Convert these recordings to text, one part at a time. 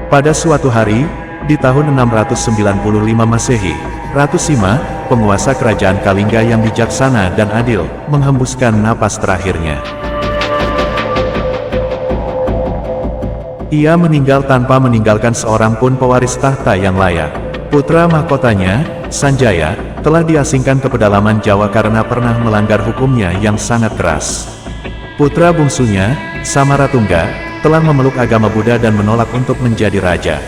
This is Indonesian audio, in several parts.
Pada suatu hari, di tahun 695 Masehi, Ratu Sima, penguasa kerajaan Kalingga yang bijaksana dan adil, menghembuskan napas terakhirnya. Ia meninggal tanpa meninggalkan seorang pun pewaris tahta yang layak. Putra mahkotanya, Sanjaya, telah diasingkan ke pedalaman Jawa karena pernah melanggar hukumnya yang sangat keras. Putra bungsunya, Samaratungga, telah memeluk agama Buddha dan menolak untuk menjadi raja.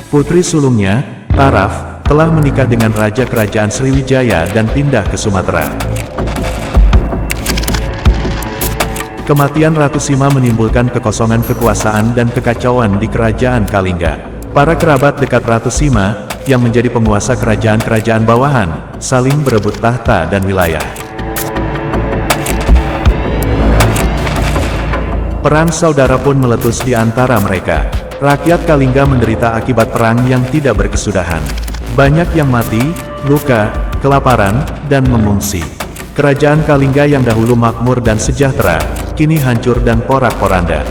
Putri sulungnya, Taraf, telah menikah dengan Raja Kerajaan Sriwijaya dan pindah ke Sumatera. Kematian Ratu Sima menimbulkan kekosongan kekuasaan dan kekacauan di kerajaan Kalingga. Para kerabat dekat Ratu Sima, yang menjadi penguasa kerajaan-kerajaan bawahan, saling berebut tahta dan wilayah. Perang saudara pun meletus di antara mereka. Rakyat Kalingga menderita akibat perang yang tidak berkesudahan. Banyak yang mati, luka, kelaparan, dan mengungsi. Kerajaan Kalingga yang dahulu makmur dan sejahtera, kini hancur dan porak-poranda.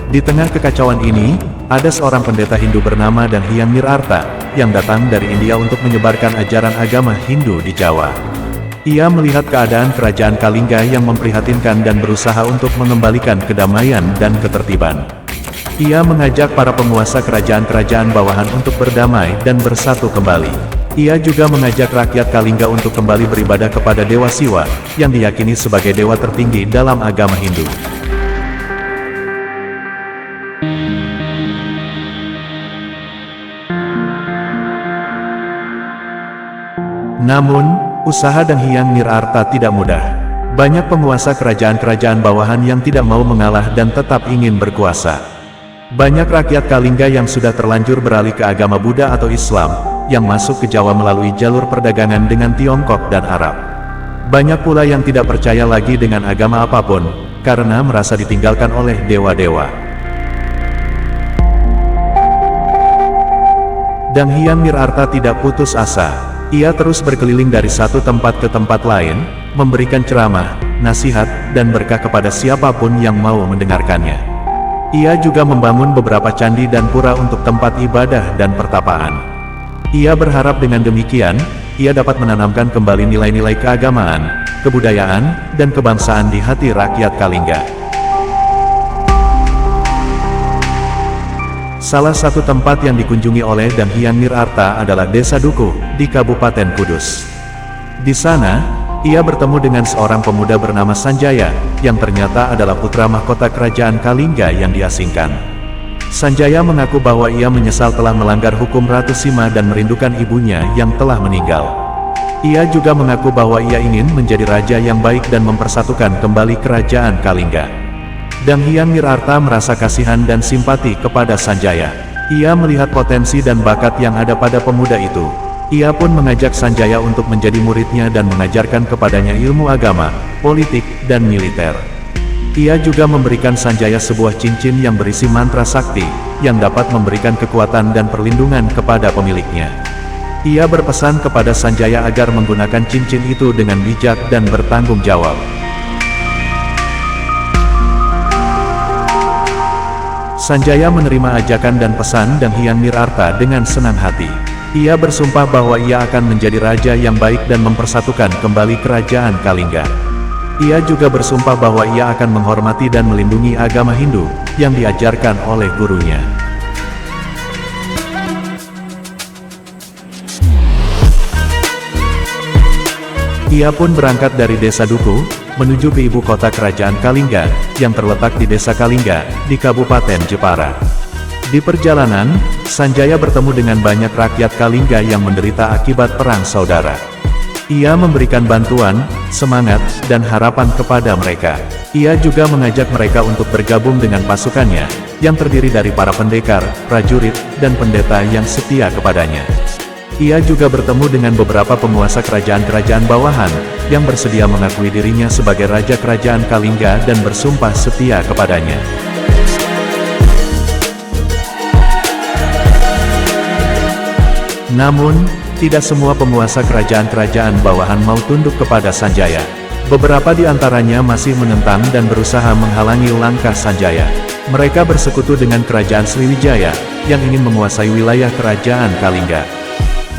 Di tengah kekacauan ini, ada seorang pendeta Hindu bernama Dan Hyang Mirarta, yang datang dari India untuk menyebarkan ajaran agama Hindu di Jawa. Ia melihat keadaan kerajaan Kalingga yang memprihatinkan dan berusaha untuk mengembalikan kedamaian dan ketertiban. Ia mengajak para penguasa kerajaan-kerajaan bawahan untuk berdamai dan bersatu kembali. Ia juga mengajak rakyat Kalingga untuk kembali beribadah kepada Dewa Siwa, yang diyakini sebagai dewa tertinggi dalam agama Hindu. Namun, usaha Dan Hyang Mirarta tidak mudah. Banyak penguasa kerajaan-kerajaan bawahan yang tidak mau mengalah dan tetap ingin berkuasa. Banyak rakyat Kalingga yang sudah terlanjur beralih ke agama Buddha atau Islam, yang masuk ke Jawa melalui jalur perdagangan dengan Tiongkok dan Arab. Banyak pula yang tidak percaya lagi dengan agama apapun, karena merasa ditinggalkan oleh dewa-dewa. Dan Hyang Mirarta tidak putus asa. Ia terus berkeliling dari satu tempat ke tempat lain, memberikan ceramah, nasihat, dan berkah kepada siapapun yang mau mendengarkannya. Ia juga membangun beberapa candi dan pura untuk tempat ibadah dan pertapaan. Ia berharap dengan demikian, ia dapat menanamkan kembali nilai-nilai keagamaan, kebudayaan, dan kebangsaan di hati rakyat Kalingga. Salah satu tempat yang dikunjungi oleh Dan Hyang Mirarta adalah Desa Dukuh, di Kabupaten Kudus. Di sana, ia bertemu dengan seorang pemuda bernama Sanjaya, yang ternyata adalah putra mahkota kerajaan Kalingga yang diasingkan. Sanjaya mengaku bahwa ia menyesal telah melanggar hukum Ratu Sima dan merindukan ibunya yang telah meninggal. Ia juga mengaku bahwa ia ingin menjadi raja yang baik dan mempersatukan kembali kerajaan Kalingga. Dan Hyang Mirarta merasa kasihan dan simpati kepada Sanjaya. Ia melihat potensi dan bakat yang ada pada pemuda itu. Ia pun mengajak Sanjaya untuk menjadi muridnya dan mengajarkan kepadanya ilmu agama, politik, dan militer. Ia juga memberikan Sanjaya sebuah cincin yang berisi mantra sakti, yang dapat memberikan kekuatan dan perlindungan kepada pemiliknya. Ia berpesan kepada Sanjaya agar menggunakan cincin itu dengan bijak dan bertanggung jawab. Sanjaya menerima ajakan dan pesan Dan Hyang Mirarta dengan senang hati. Ia bersumpah bahwa ia akan menjadi raja yang baik dan mempersatukan kembali kerajaan Kalingga. Ia juga bersumpah bahwa ia akan menghormati dan melindungi agama Hindu, yang diajarkan oleh gurunya. Ia pun berangkat dari Desa Dukuh, menuju ke ibu kota kerajaan Kalingga, yang terletak di Desa Kalingga, di Kabupaten Jepara. Di perjalanan, Sanjaya bertemu dengan banyak rakyat Kalingga yang menderita akibat perang saudara. Ia memberikan bantuan, semangat, dan harapan kepada mereka. Ia juga mengajak mereka untuk bergabung dengan pasukannya, yang terdiri dari para pendekar, prajurit, dan pendeta yang setia kepadanya. Ia juga bertemu dengan beberapa penguasa kerajaan-kerajaan bawahan, yang bersedia mengakui dirinya sebagai raja kerajaan Kalingga dan bersumpah setia kepadanya. Namun, tidak semua penguasa kerajaan-kerajaan bawahan mau tunduk kepada Sanjaya. Beberapa di antaranya masih menentang dan berusaha menghalangi langkah Sanjaya. Mereka bersekutu dengan kerajaan Sriwijaya, yang ingin menguasai wilayah kerajaan Kalingga.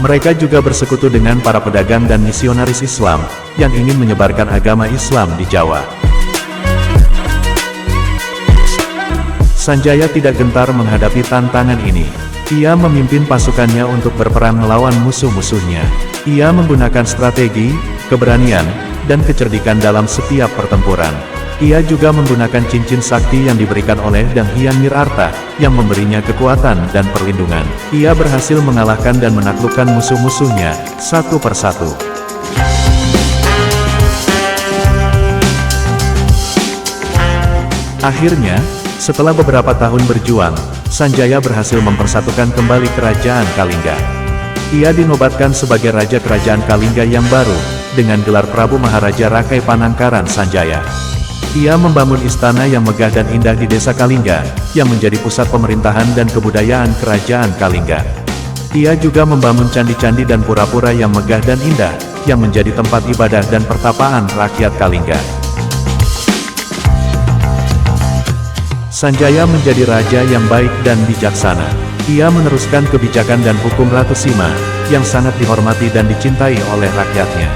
Mereka juga bersekutu dengan para pedagang dan misionaris Islam, yang ingin menyebarkan agama Islam di Jawa. Sanjaya tidak gentar menghadapi tantangan ini. Ia memimpin pasukannya untuk berperang melawan musuh-musuhnya. Ia menggunakan strategi, keberanian, dan kecerdikan dalam setiap pertempuran. Ia juga menggunakan cincin sakti yang diberikan oleh Dang Hyang Nirarta, yang memberinya kekuatan dan perlindungan. Ia berhasil mengalahkan dan menaklukkan musuh-musuhnya, satu persatu. Akhirnya, setelah beberapa tahun berjuang, Sanjaya berhasil mempersatukan kembali kerajaan Kalingga. Ia dinobatkan sebagai Raja Kerajaan Kalingga yang baru, dengan gelar Prabu Maharaja Rakai Panangkaran Sanjaya. Ia membangun istana yang megah dan indah di desa Kalingga, yang menjadi pusat pemerintahan dan kebudayaan kerajaan Kalingga. Ia juga membangun candi-candi dan pura-pura yang megah dan indah, yang menjadi tempat ibadah dan pertapaan rakyat Kalingga. Sanjaya menjadi raja yang baik dan bijaksana. Ia meneruskan kebijakan dan hukum Ratu Sima, yang sangat dihormati dan dicintai oleh rakyatnya.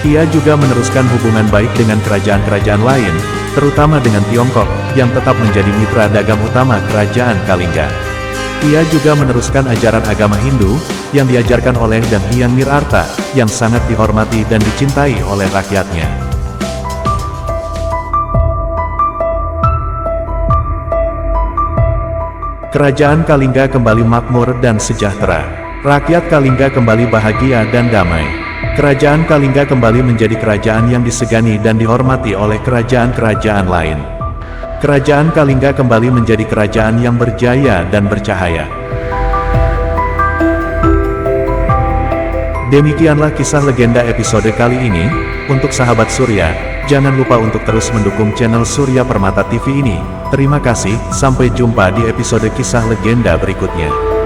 Ia juga meneruskan hubungan baik dengan kerajaan-kerajaan lain, terutama dengan Tiongkok, yang tetap menjadi mitra dagang utama kerajaan Kalingga. Ia juga meneruskan ajaran agama Hindu, yang diajarkan oleh Dang Hyang Nirarta, yang sangat dihormati dan dicintai oleh rakyatnya. Kerajaan Kalingga kembali makmur dan sejahtera. Rakyat Kalingga kembali bahagia dan damai. Kerajaan Kalingga kembali menjadi kerajaan yang disegani dan dihormati oleh kerajaan-kerajaan lain. Kerajaan Kalingga kembali menjadi kerajaan yang berjaya dan bercahaya. Demikianlah kisah legenda episode kali ini. Untuk sahabat Surya, jangan lupa untuk terus mendukung channel Surya Permata TV ini. Terima kasih, sampai jumpa di episode kisah legenda berikutnya.